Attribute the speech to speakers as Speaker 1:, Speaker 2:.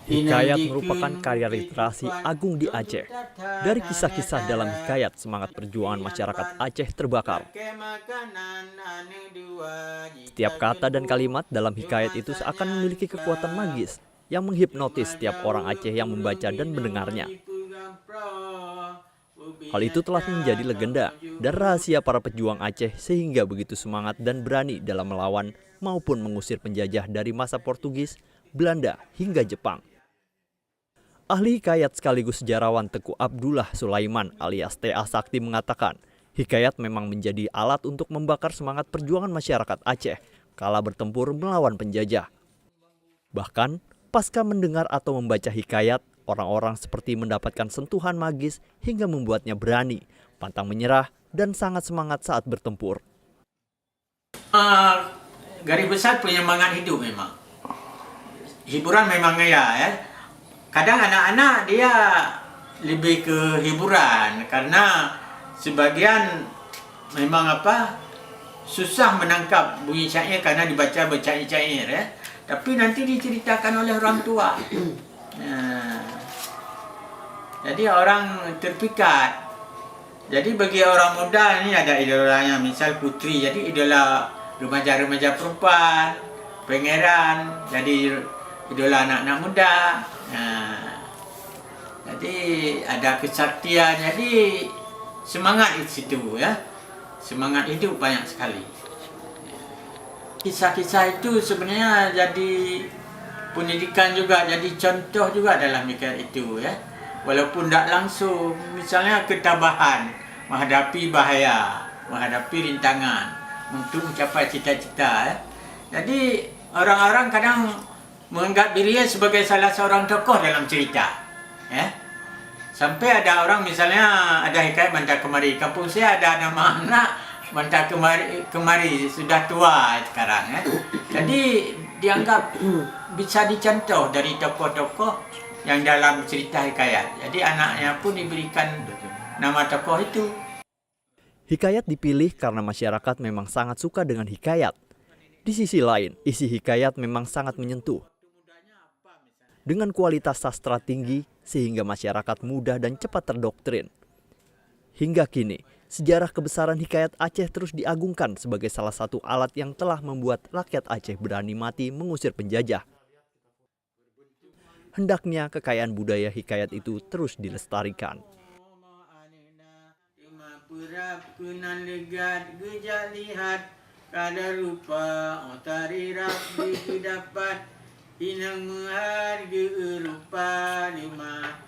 Speaker 1: Hikayat merupakan karya literasi agung di Aceh. Dari kisah-kisah dalam hikayat, semangat perjuangan masyarakat Aceh terbakar. Setiap kata dan kalimat dalam hikayat itu seakan memiliki kekuatan magis yang menghipnotis setiap orang Aceh yang membaca dan mendengarnya. Hal itu telah menjadi legenda dan rahasia para pejuang Aceh sehingga begitu semangat dan berani dalam melawan maupun mengusir penjajah dari masa Portugis, Belanda hingga Jepang. Ahli hikayat sekaligus sejarawan Teguh Abdullah Sulaiman alias T.A. Sakti mengatakan, hikayat memang menjadi alat untuk membakar semangat perjuangan masyarakat Aceh kala bertempur melawan penjajah. Bahkan, pasca mendengar atau membaca hikayat, orang-orang seperti mendapatkan sentuhan magis hingga membuatnya berani, pantang menyerah, dan sangat semangat saat bertempur.
Speaker 2: Garis besar penyemangat hidup memang. Hiburan memang ya. Kadang anak-anak dia lebih ke hiburan karena sebagian memang susah menangkap bunyi syair karena dibaca bercair-cair ya. Tapi nanti diceritakan oleh orang tua. Jadi orang terpikat. Jadi bagi orang muda ini ada idolanya, misal putri, jadi idola remaja-remaja perempuan, pangeran, jadi idola anak-anak muda. Jadi ada kesaktian, jadi semangat di situ ya, semangat hidup banyak sekali. Kisah-kisah itu sebenarnya jadi pendidikan juga, jadi contoh juga dalam hikayat itu ya. Walaupun tidak langsung, misalnya ketabahan menghadapi bahaya, menghadapi rintangan untuk mencapai cita-cita ya. Jadi orang-orang kadang menganggap dirinya sebagai salah seorang tokoh dalam cerita ya. Sampai ada orang misalnya ada hikayat Manta Kemari, kampung saya ada nama anak Manta Kemari sudah tua sekarang ya. Jadi dianggap bisa dicontoh dari tokoh-tokoh yang dalam cerita hikayat. Jadi anaknya pun diberikan nama tokoh itu.
Speaker 1: Hikayat dipilih karena masyarakat memang sangat suka dengan hikayat. Di sisi lain, isi hikayat memang sangat menyentuh. Dengan kualitas sastra tinggi, sehingga masyarakat mudah dan cepat terdoktrin. Hingga kini, sejarah kebesaran hikayat Aceh terus diagungkan sebagai salah satu alat yang telah membuat rakyat Aceh berani mati mengusir penjajah. Hendaknya kekayaan budaya hikayat itu terus dilestarikan.
Speaker 2: Kada rupa otari rabbi dapat inang menghargai rupa lima